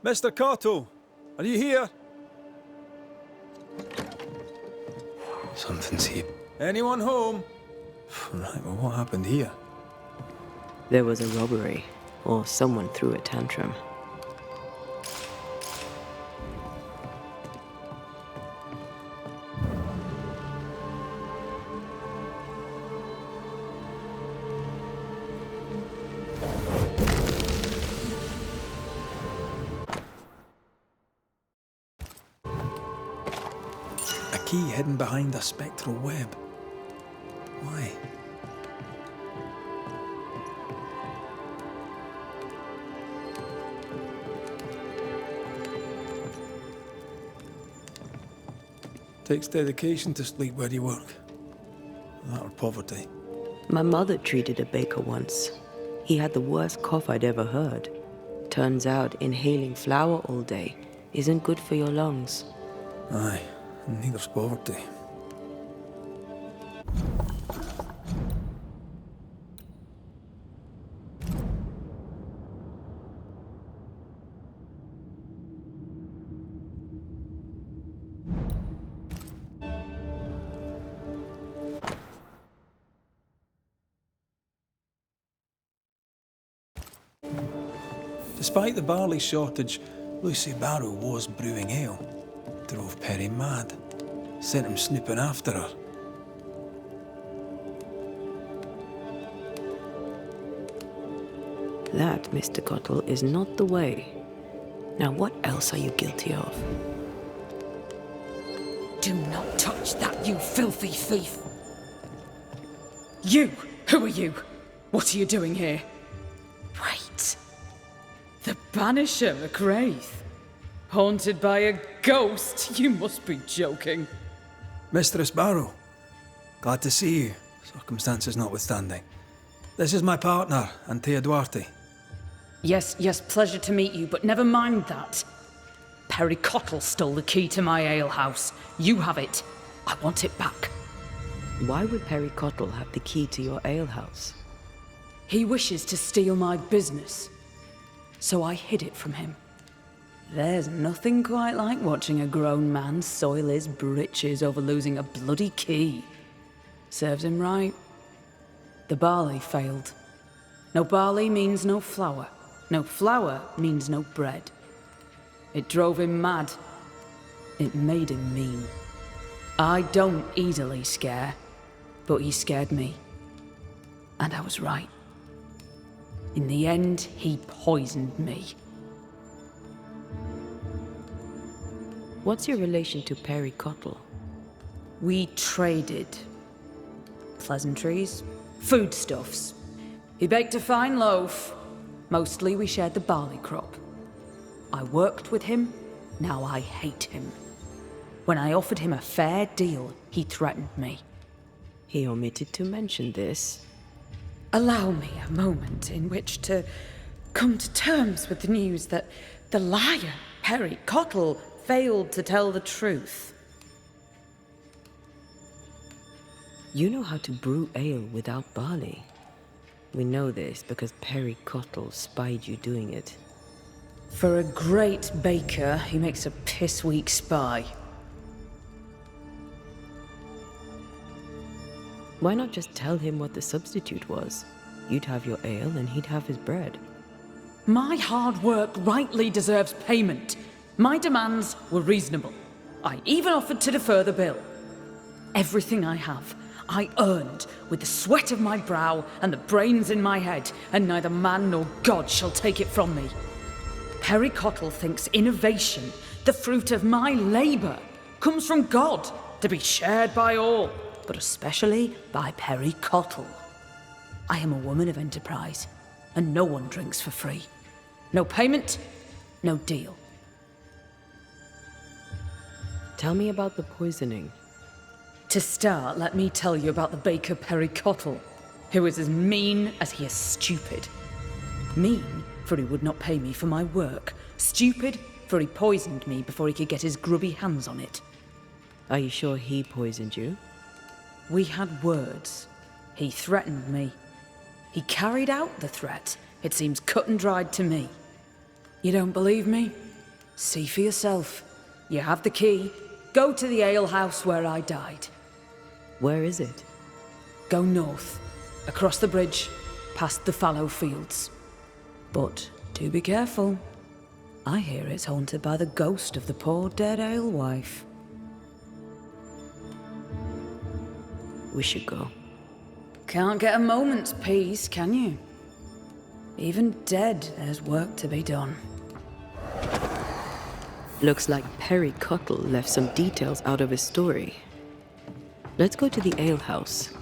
Mr. Cotto, are you here? Something's here. Anyone home? Right, well, what happened here? There was a robbery, or someone threw a tantrum. A key hidden behind a spectral web. Why? Takes dedication to sleep where you work. That or poverty. My mother treated a baker once. He had the worst cough I'd ever heard. Turns out inhaling flour all day isn't good for your lungs. Aye, and neither's poverty. Despite the barley shortage, Lucy Barrow was brewing ale. Drove Perry mad. Sent him snooping after her. That, Mr. Cottle, is not the way. Now what else are you guilty of? Do not touch that, you filthy thief! You! Who are you? What are you doing here? Wait. The Banisher McWraith? Haunted by a ghost? You must be joking. Mistress Barrow, glad to see you, circumstances notwithstanding. This is my partner, Antea Duarte. Yes, pleasure to meet you, but never mind that. Perry Cottle stole the key to my alehouse. You have it. I want it back. Why would Perry Cottle have the key to your alehouse? He wishes to steal my business, so I hid it from him. There's nothing quite like watching a grown man soil his britches over losing a bloody key. Serves him right. The barley failed. No barley means no flour. No flour means no bread. It drove him mad. It made him mean. I don't easily scare, but he scared me. And I was right. In the end, he poisoned me. What's your relation to Perry Cottle? We traded. Pleasantries, foodstuffs. He baked a fine loaf. Mostly we shared the barley crop. I worked with him, now I hate him. When I offered him a fair deal, he threatened me. He omitted to mention this. Allow me a moment in which to come to terms with the news that the liar, Perry Cottle, failed to tell the truth. You know how to brew ale without barley. We know this because Perry Cottle spied you doing it. For a great baker, he makes a piss-weak spy. Why not just tell him what the substitute was? You'd have your ale and he'd have his bread. My hard work rightly deserves payment. My demands were reasonable. I even offered to defer the bill. Everything I have, I earned with the sweat of my brow and the brains in my head, and neither man nor God shall take it from me. Perry Cottle thinks innovation, the fruit of my labour, comes from God, to be shared by all, but especially by Perry Cottle. I am a woman of enterprise, and no one drinks for free. No payment, no deal. Tell me about the poisoning. To start, let me tell you about the baker Perry Cottle, who is as mean as he is stupid. Mean, for he would not pay me for my work. Stupid, for he poisoned me before he could get his grubby hands on it. Are you sure he poisoned you? We had words. He threatened me. He carried out the threat. It seems cut and dried to me. You don't believe me? See for yourself. You have the key. Go to the alehouse where I died. Where is it? Go north, across the bridge, past the fallow fields. But do be careful. I hear it's haunted by the ghost of the poor dead alewife. We should go. Can't get a moment's peace, can you? Even dead, there's work to be done. Looks like Perry Cottle left some details out of his story. Let's go to the alehouse.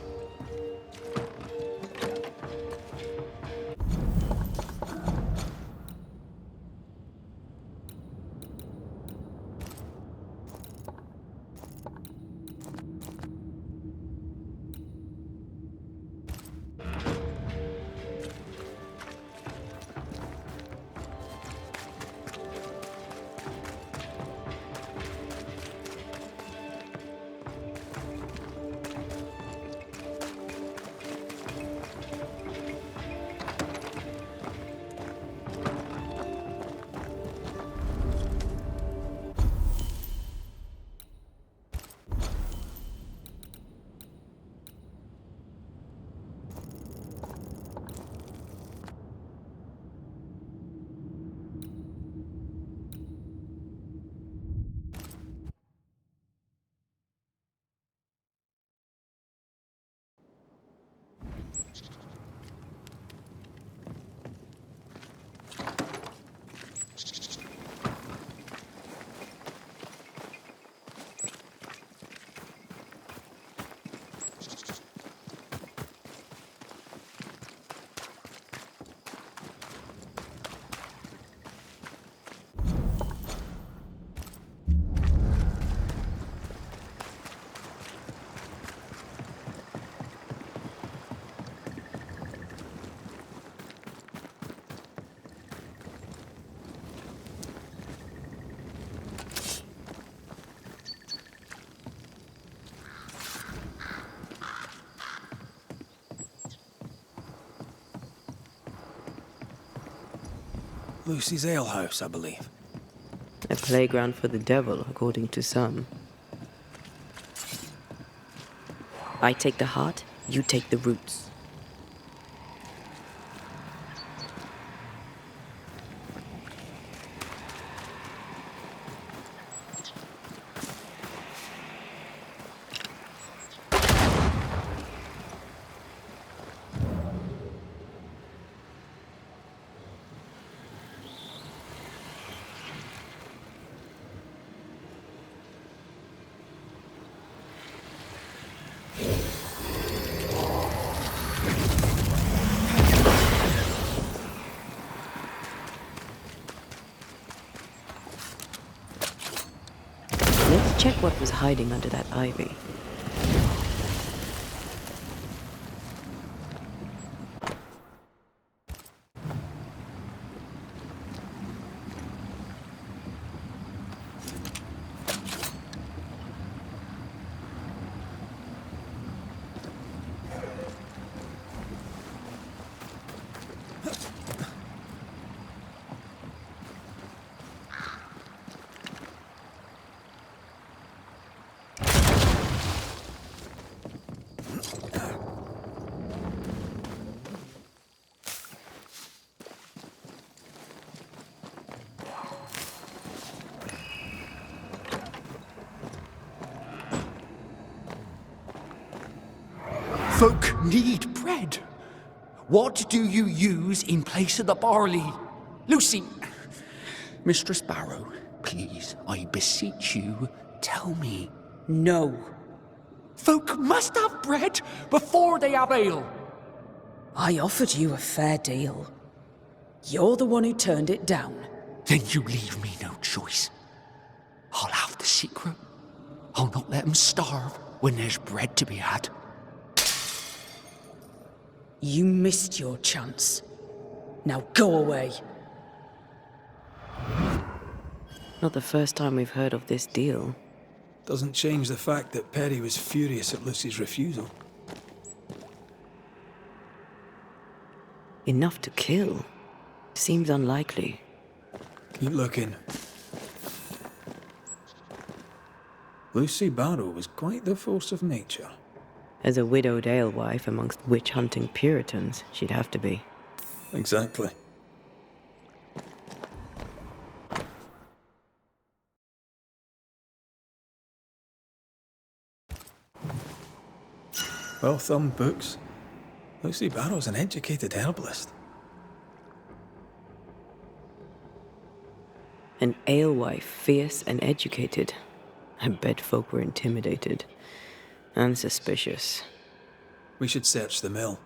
Lucy's alehouse, I believe. A playground for the devil, according to some. I take the heart, you take the roots. Let's check what was hiding under that ivy. Folk need bread. What do you use in place of the barley? Lucy, Mistress Barrow, please, I beseech you, tell me. No. Folk must have bread before they have ale. I offered you a fair deal. You're the one who turned it down. Then you leave me no choice. I'll have the secret. I'll not let them starve when there's bread to be had. You missed your chance. Now go away. Not the first time we've heard of this deal. Doesn't change the fact that Perry was furious at Lucy's refusal. Enough to kill? Seems unlikely. Keep looking. Lucy Barrow was quite the force of nature. As a widowed alewife amongst witch-hunting Puritans, she'd have to be. Exactly. Well-thumbed books. Lucy Barrow's an educated herbalist. An alewife, fierce and educated. I bet folk were intimidated. And suspicious. We should search the mill.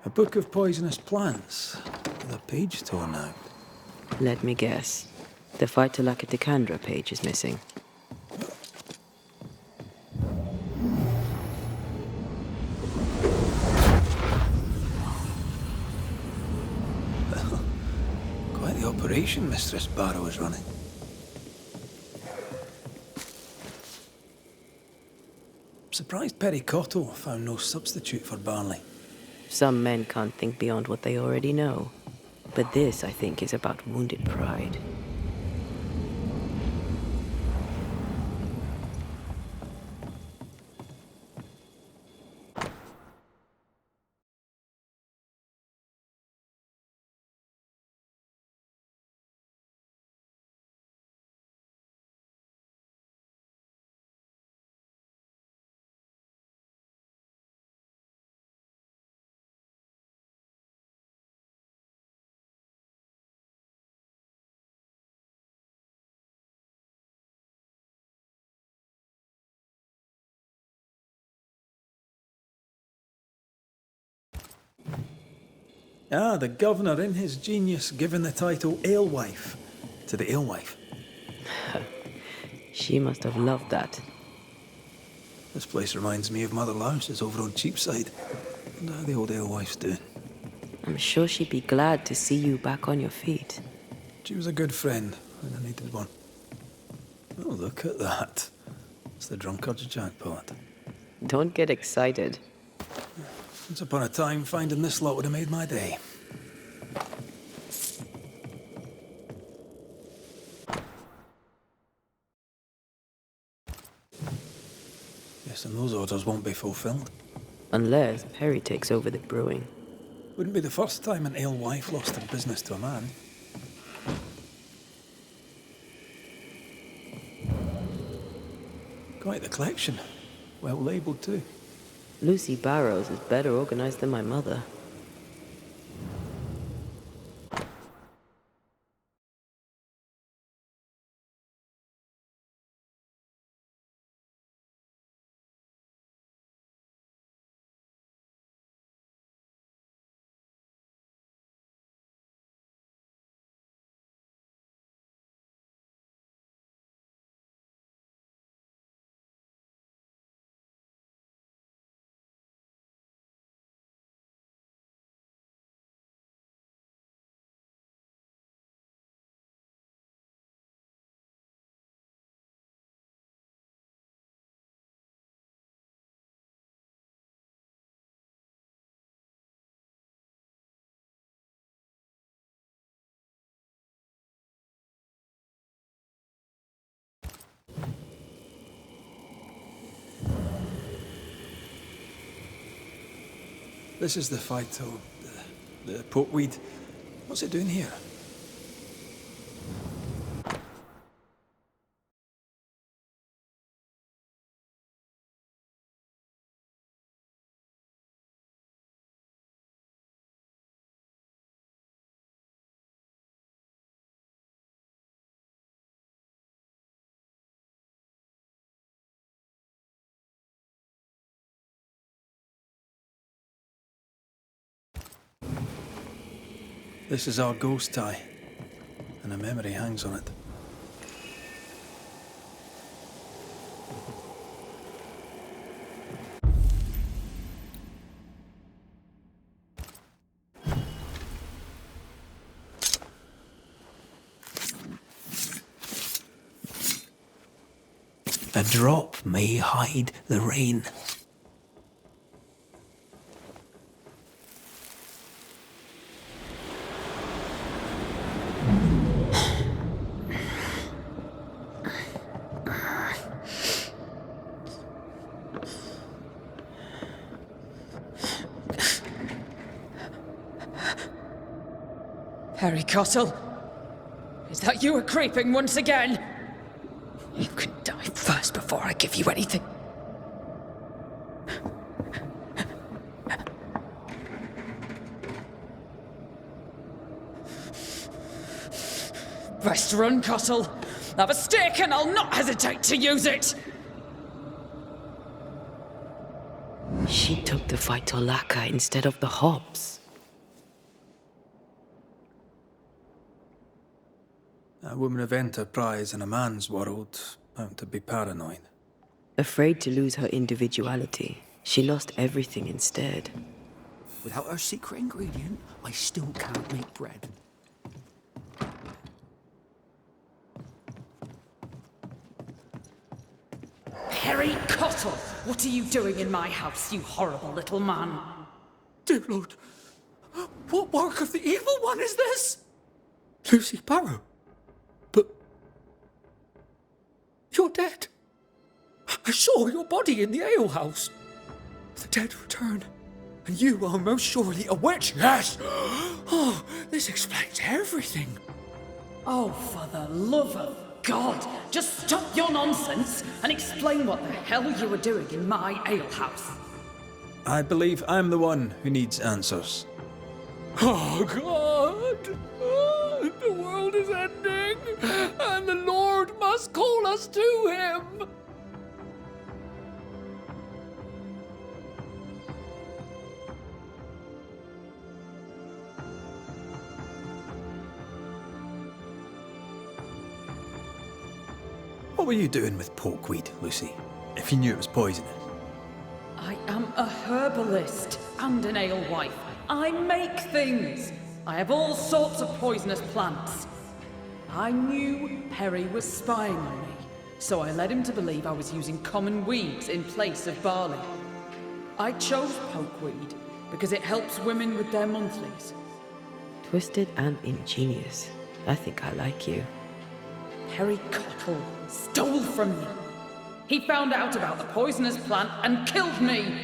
A book of poisonous plants, with a page torn out. Let me guess. The Phytolacticandra page is missing. Quite the operation Mistress Barrow is running. Surprised Perry Cotto found no substitute for barley. Some men can't think beyond what they already know. But this, I think, is about wounded pride. Ah, the governor in his genius given the title alewife to the alewife. She must have loved that. This place reminds me of Mother Louse's over on Cheapside. And how the old alewife's doing. I'm sure she'd be glad to see you back on your feet. She was a good friend when I needed one. Oh, look at that. It's the drunkard's jackpot. Don't get excited. Once upon a time, finding this lot would have made my day. Yes, and those orders won't be fulfilled. Unless Perry takes over the brewing. Wouldn't be the first time an alewife lost her business to a man. Quite the collection. Well labelled too. Lucy Barrows is better organized than my mother. This is the phyto... the portweed. What's it doing here? This is our ghost tie, and a memory hangs on it. A drop may hide the rain. Perry Cottle, is that you creeping once again? You can die first before I give you anything. Best run, Cottle. Have a stick and I'll not hesitate to use it. She took the fight to Laka instead of the Hobbs. A woman of enterprise in a man's world, bound to be paranoid. Afraid to lose her individuality, she lost everything instead. Without her secret ingredient, I still can't make bread. Perry Cottle, what are you doing in my house, you horrible little man? Dear Lord, what work of the evil one is this? Lucy Barrow? But... you're dead. I saw your body in the alehouse. The dead return, and you are most surely a witch. Yes! Oh, this explains everything. Oh, for the love of God, just stop your nonsense and explain what the hell you were doing in my alehouse. I believe I'm the one who needs answers. Oh, God! Oh, the world is ending, and the Lord must call us to him! What were you doing with pokeweed, Lucy, if you knew it was poisonous? I am a herbalist and an alewife. I make things. I have all sorts of poisonous plants. I knew Perry was spying on me, so I led him to believe I was using common weeds in place of barley. I chose pokeweed because it helps women with their monthlies. Twisted and ingenious. I think I like you. Perry Cottle stole from me. He found out about the poisonous plant and killed me.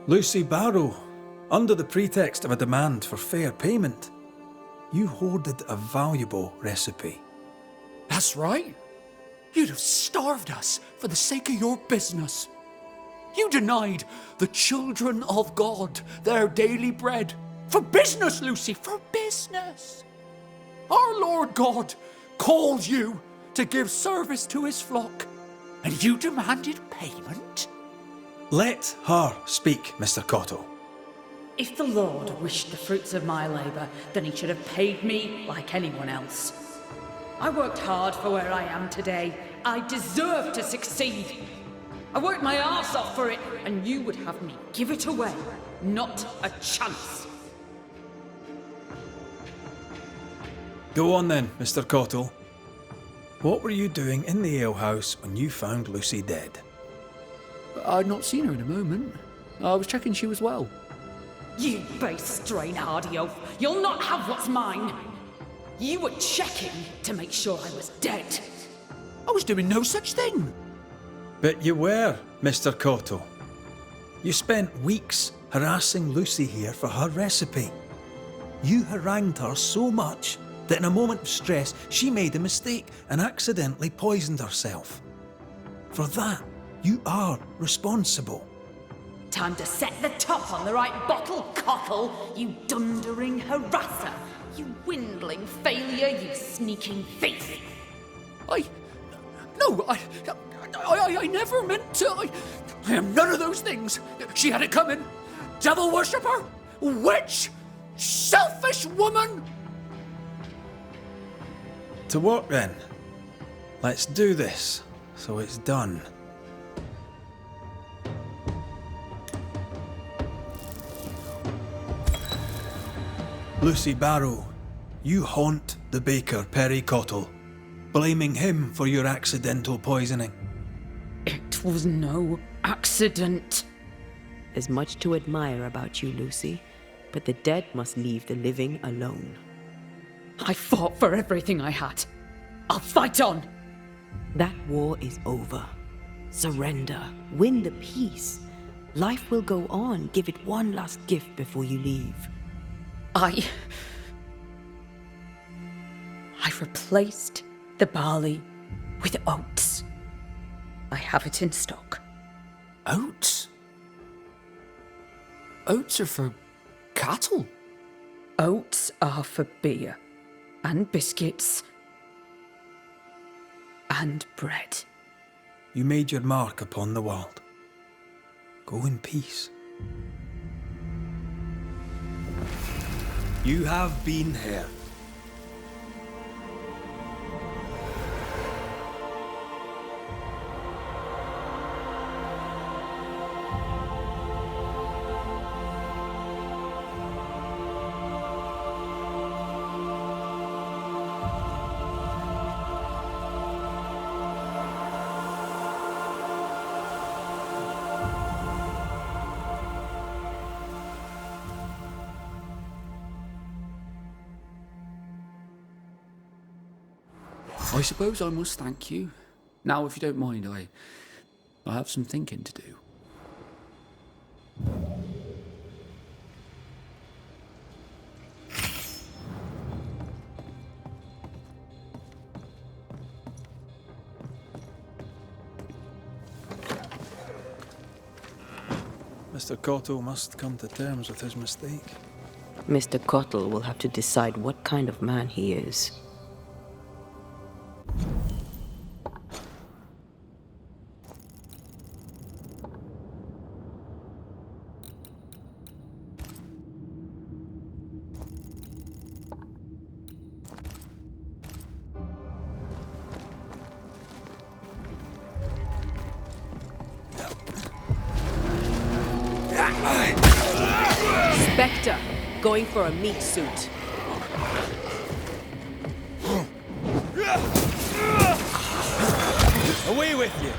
Lucy Barrow, under the pretext of a demand for fair payment, you hoarded a valuable recipe. That's right. You'd have starved us for the sake of your business. You denied the children of God their daily bread. For business, Lucy, for business. Our Lord God called you to give service to his flock, and you demanded payment? Let her speak, Mr. Cottle. If the Lord wished the fruits of my labour, then he should have paid me like anyone else. I worked hard for where I am today. I deserve to succeed. I worked my arse off for it, and you would have me give it away. Not a chance. Go on then, Mr. Cottle. What were you doing in the alehouse when you found Lucy dead? I'd not seen her in a moment. I was checking she was well. You base strain-hardy oaf. You'll not have what's mine. You were checking to make sure I was dead. I was doing no such thing. But you were, Mr. Cottle. You spent weeks harassing Lucy here for her recipe. You harangued her so much that in a moment of stress, she made a mistake and accidentally poisoned herself. For that, you are responsible. Time to set the top on the right bottle, Cottle, you dundering harasser. You dwindling failure, you sneaking thief. I never meant to. I am none of those things. She had it coming. Devil worshipper, witch, selfish woman. To work then. Let's do this, so it's done. Lucy Barrow, you haunt the baker Perry Cottle, blaming him for your accidental poisoning. It was no accident. There's much to admire about you, Lucy, but the dead must leave the living alone. I fought for everything I had. I'll fight on. That war is over. Surrender. Win the peace. Life will go on. Give it one last gift before you leave. I've replaced the barley with oats. I have it in stock. Oats? Oats are for cattle. Oats are for beer, and biscuits, and bread. You made your mark upon the world. Go in peace. You have been heard. I suppose I must thank you. Now, if you don't mind, I have some thinking to do. Mr. Cotto must come to terms with his mistake. Mr. Cottle will have to decide what kind of man he is. Spectre, going for a meat suit. Away with you!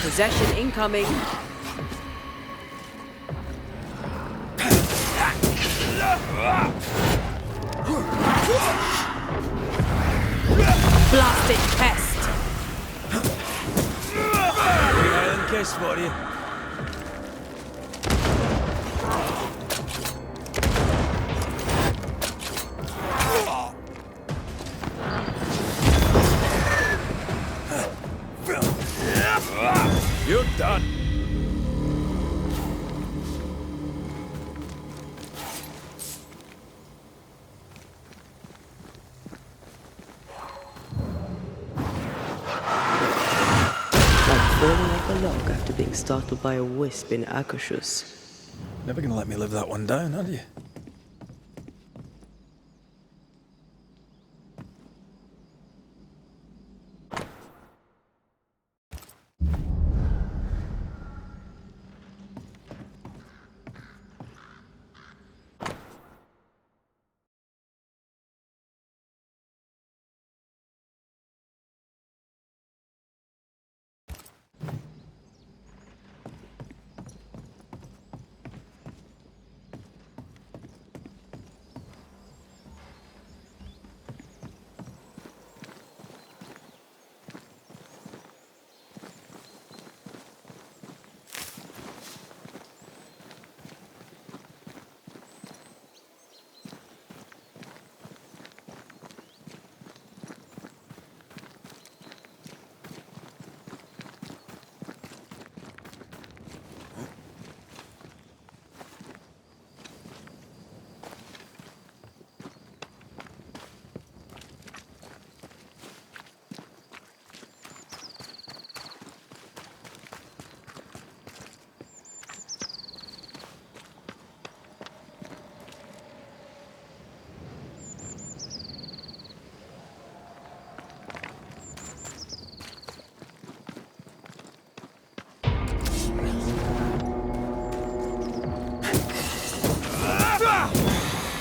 Possession incoming. Blasted pest. Island kiss for you. luck after being startled by a wisp in Akashus. Never gonna let me live that one down, are you?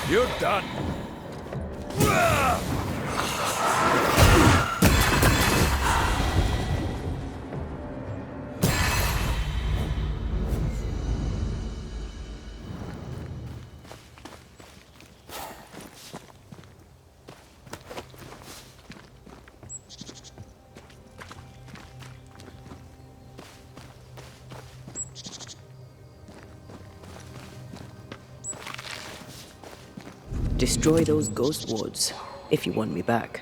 You're done. Destroy those ghost wards, if you want me back.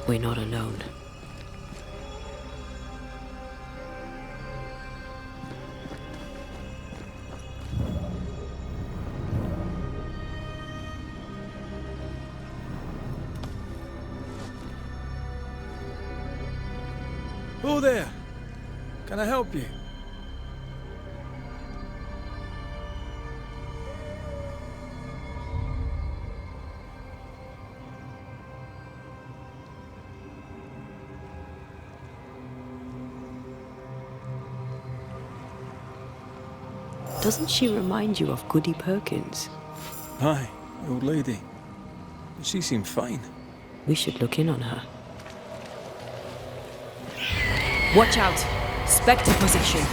We're not alone. Oh there! Can I help you? Doesn't she remind you of Goody Perkins? Aye, the old lady. She seemed fine. We should look in on her. Watch out! Spectre possession!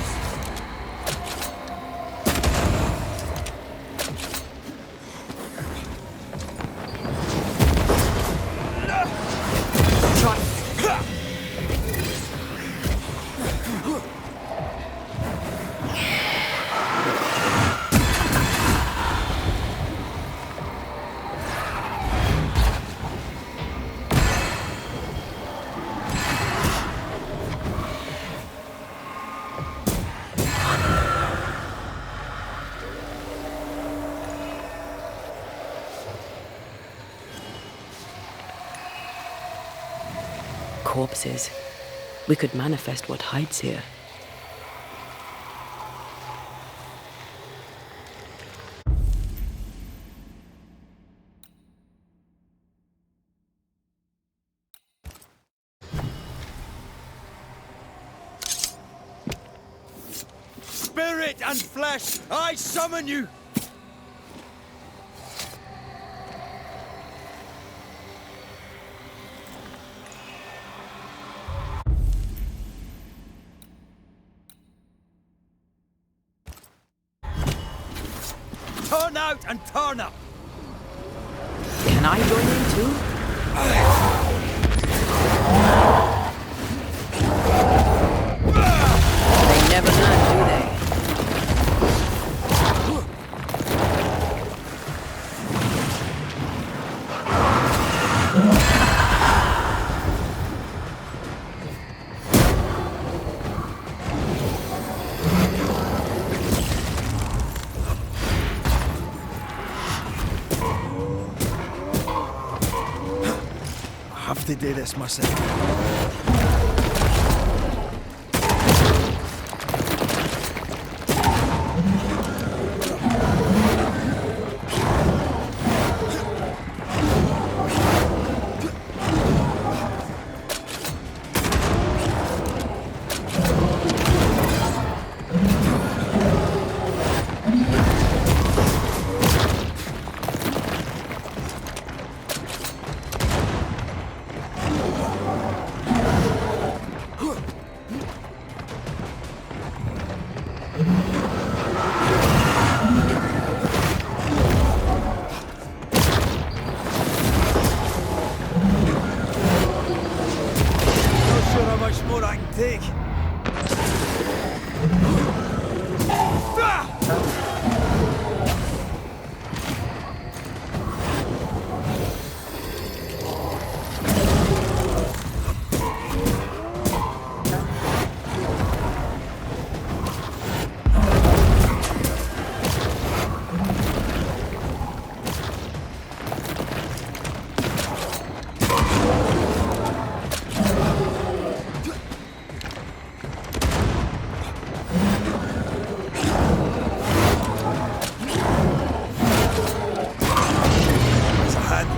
Corpses. We could manifest what hides here. Spirit and flesh, I summon you! Turn out and turn up! Can I join in too? They never learn, do they? have to do this myself. Not sure how much more I can take. There's a hand.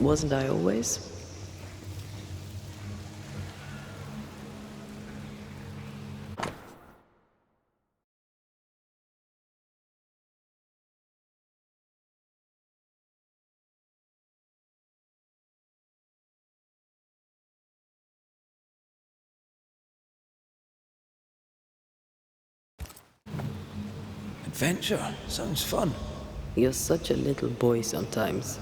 Wasn't I always? Adventure. Sounds fun. You're such a little boy sometimes.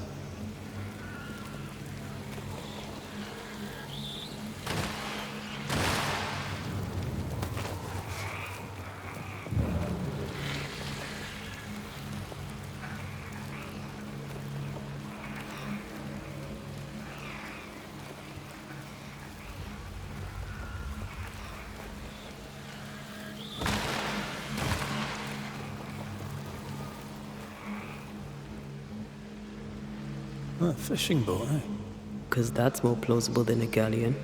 A fishing boat, eh? 'Cause that's more plausible than a galleon.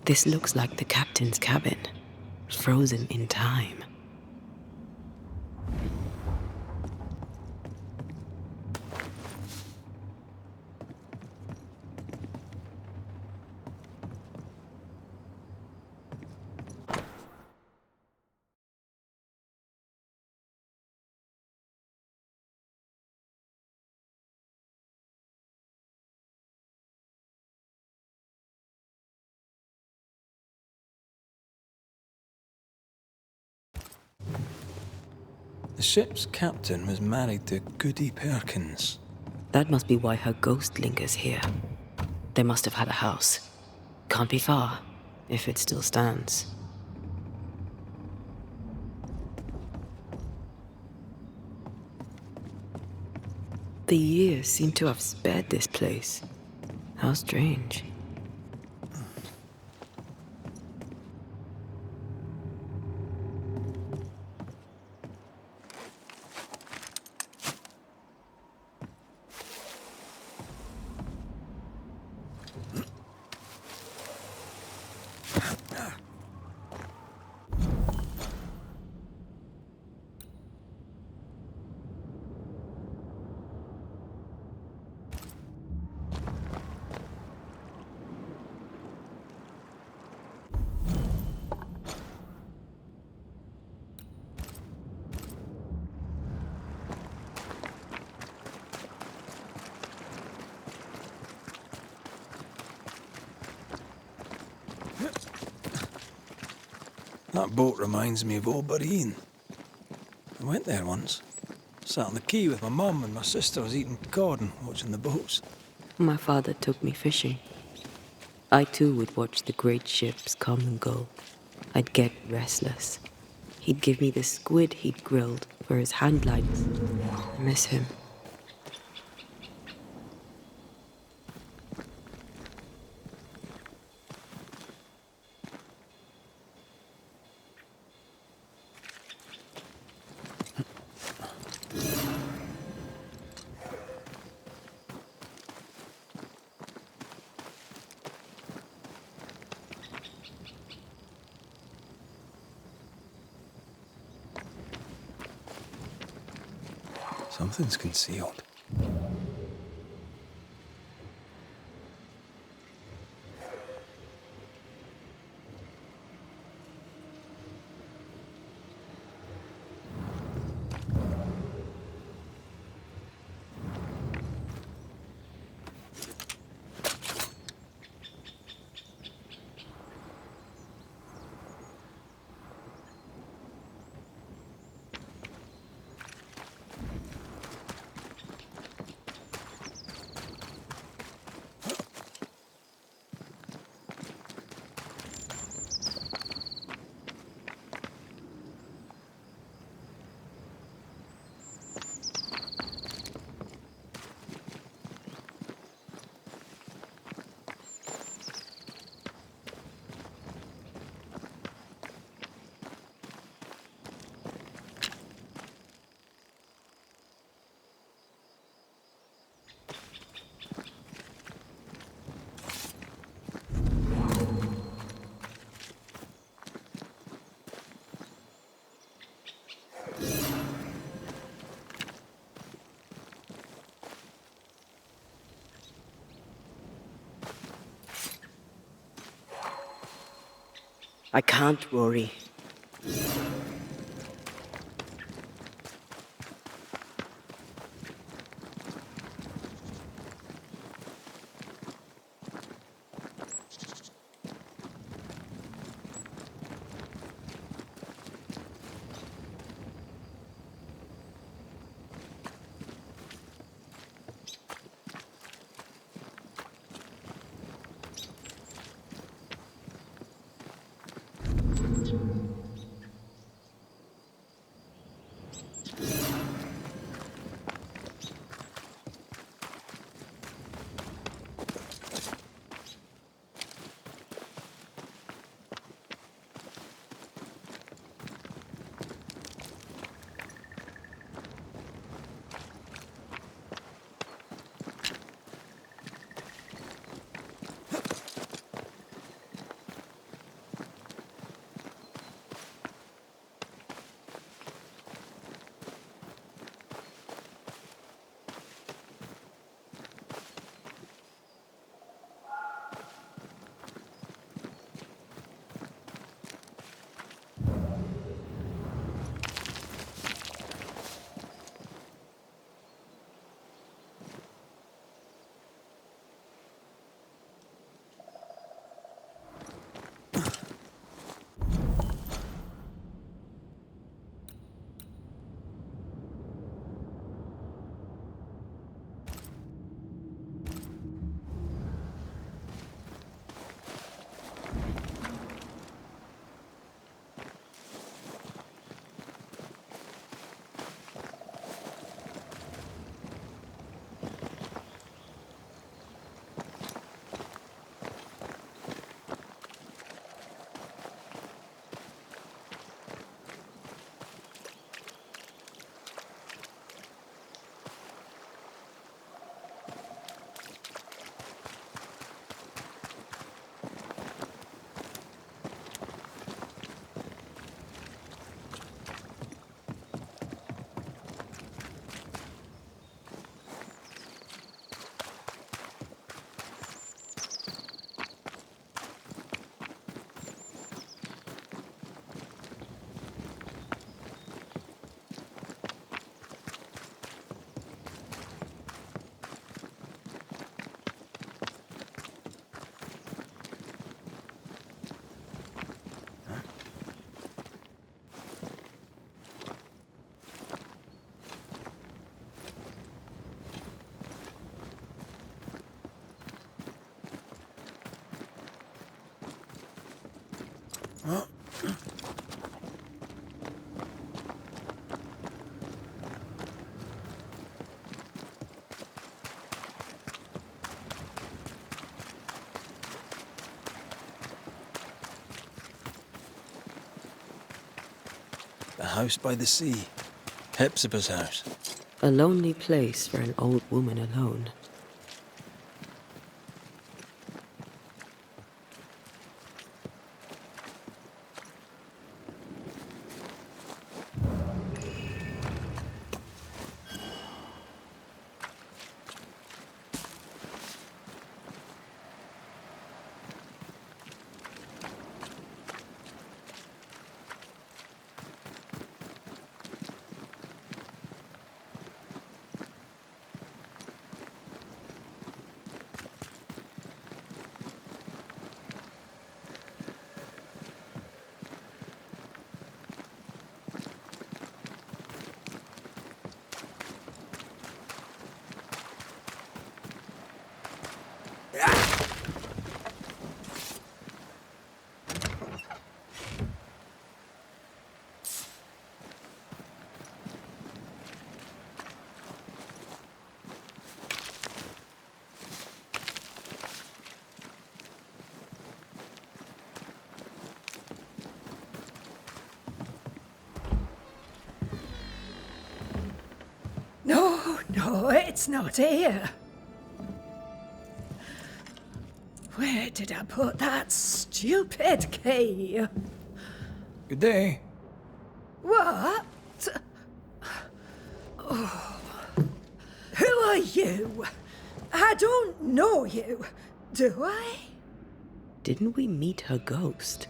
This looks like the captain's cabin, frozen in time. The ship's captain was married to Goody Perkins. That must be why her ghost lingers here. They must have had a house. Can't be far, if it still stands. The years seem to have spared this place. How strange. That boat reminds me of Old Bareen. I went there once. Sat on the quay with my mum and my sister was eating cod and watching the boats. My father took me fishing. I too would watch the great ships come and go. I'd get restless. He'd give me the squid he'd grilled for his hand lights. I miss him. Something's concealed. I can't worry. The house by the sea. Ps5's house. A lonely place for an old woman alone. No, it's not here. Where did I put that stupid key? Good day. What? Oh. Who are you? I don't know you, do I? Didn't we meet her ghost?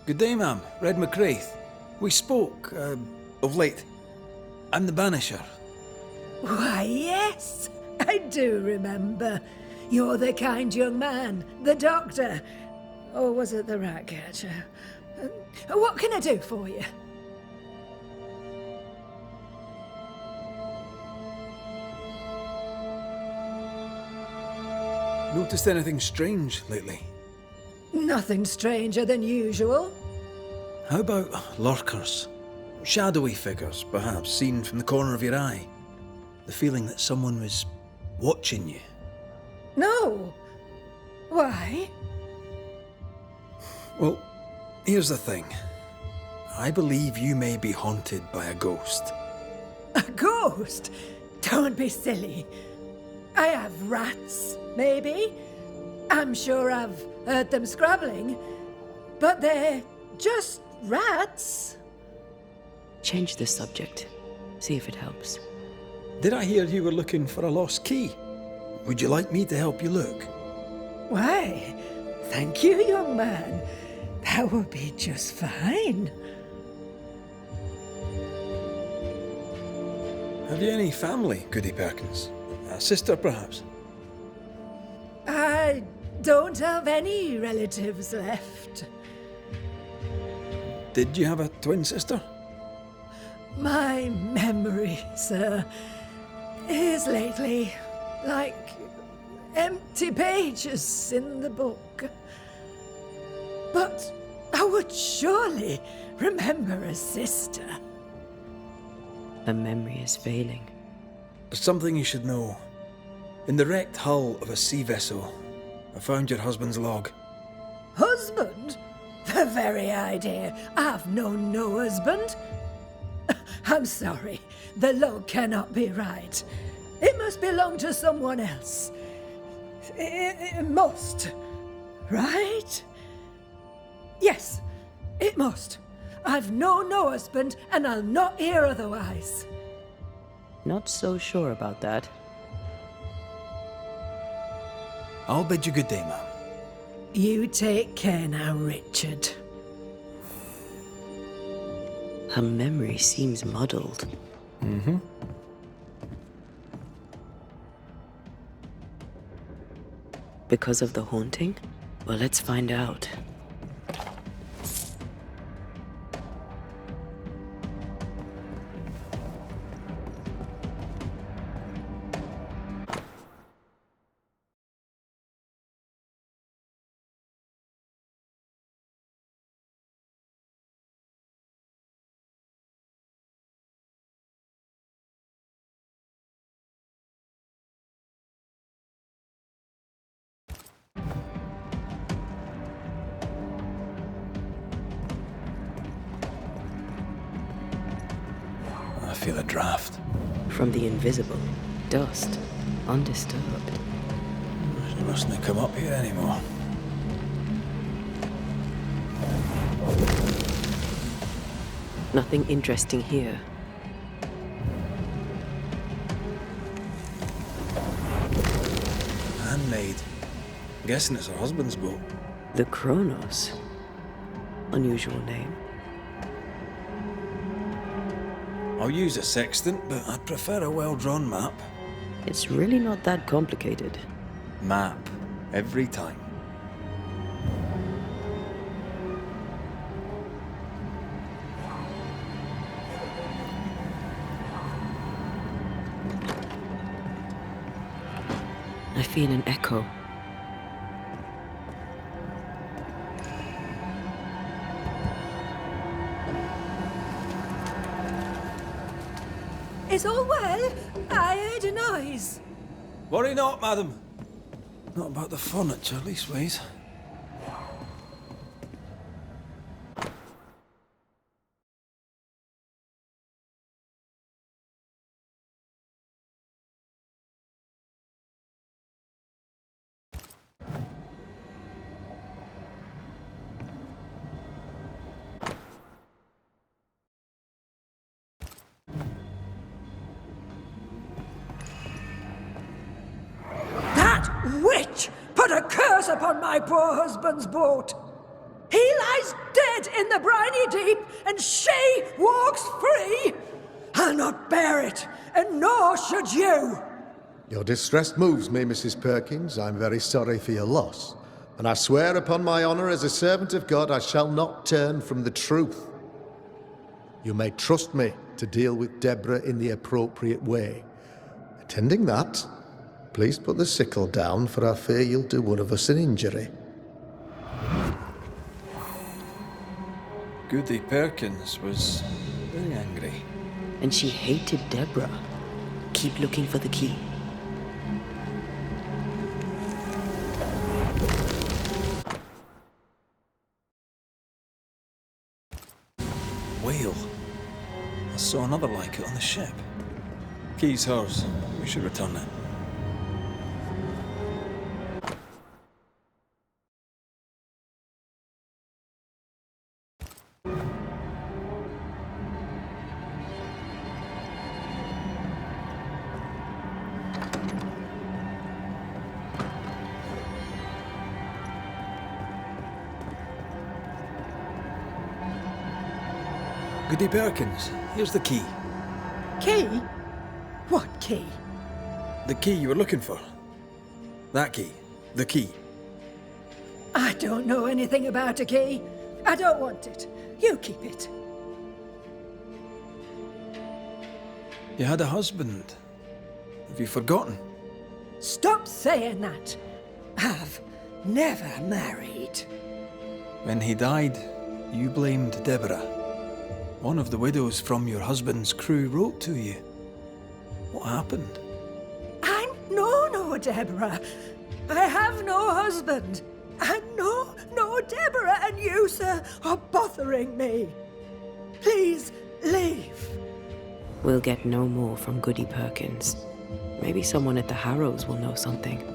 Good day, ma'am. Red McCraith. We spoke, of late. I'm the Banisher. Why, yes, I do remember. You're the kind young man, the doctor. Or was it the rat catcher? What can I do for you? Noticed anything strange lately? Nothing stranger than usual. How about lurkers? Shadowy figures, perhaps, seen from the corner of your eye. The feeling that someone was watching you. No. Why? Well, here's the thing. I believe you may be haunted by a ghost. A ghost? Don't be silly. I have rats, maybe. I'm sure I've heard them scrabbling. But they're just rats. Change the subject. See if it helps. Did I hear you were looking for a lost key? Would you like me to help you look? Why, thank you, young man. That would be just fine. Have you any family, Goody Perkins? A sister, perhaps? I don't have any relatives left. Did you have a twin sister? My memory, sir, is lately like empty pages in the book. But I would surely remember a sister. Her memory is failing. There's something you should know. In the wrecked hull of a sea vessel, I found your husband's log. Husband? The very idea. I've known no husband. I'm sorry. The log cannot be right. It must belong to someone else. It must. Right? Yes, it must. I've known no husband, and I'll not hear otherwise. Not so sure about that. I'll bid you good day, ma'am. You take care now, Richard. Her memory seems muddled. Mm-hmm. Because of the haunting? Well, let's find out. feel a draft. From the invisible, dust, undisturbed. She mustn't come up here anymore. Nothing interesting here. Handmade. Guessing it's her husband's boat. The Kronos. Unusual name. I'll use a sextant, but I'd prefer a well-drawn map. It's really not that complicated. Map. Every time. I feel an echo. Is all well? I heard a noise. Worry not, madam. Not about the furniture, leastways. That witch put a curse upon my poor husband's boat. He lies dead in the briny deep, and she walks free. I'll not bear it, and nor should you. Your distress moves me, Mrs. Perkins. I'm very sorry for your loss. And I swear upon my honour as a servant of God, I shall not turn from the truth. You may trust me to deal with Deborah in the appropriate way. Attending that, please put the sickle down, for I fear you'll do one of us an injury. Goody Perkins was very angry. And she hated Deborah. Keep looking for the key. Whale. I saw another like it on the ship. Key's hers. We should return it. Goody Perkins, here's the key. Key? What key? The key you were looking for. That key. The key. I don't know anything about a key. I don't want it. You keep it. You had a husband. Have you forgotten? Stop saying that. I've never married. When he died, you blamed Deborah. One of the widows from your husband's crew wrote to you. What happened? I'm no Deborah. I have no husband. I'm no Deborah, and you, sir, are bothering me. Please, leave. We'll get no more from Goody Perkins. Maybe someone at the Harrows will know something.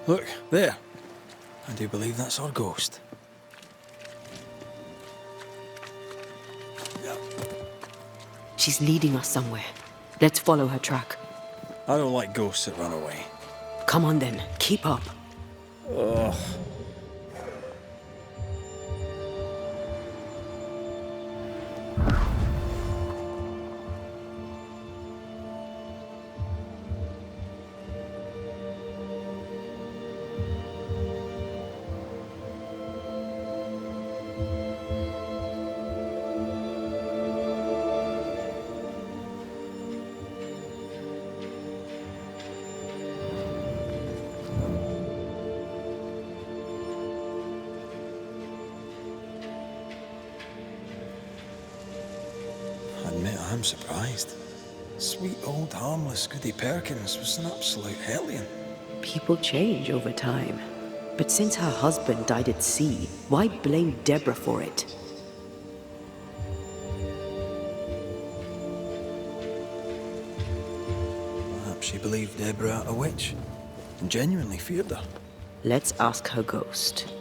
Look, there. I do believe that's our ghost. She's leading us somewhere. Let's follow her track. I don't like ghosts that run away. Come on then, keep up. Ugh. I'm surprised. Sweet old harmless Goody Perkins was an absolute hellion. People change over time. But since her husband died at sea, why blame Deborah for it? Perhaps she believed Deborah a witch and genuinely feared her. Let's ask her ghost.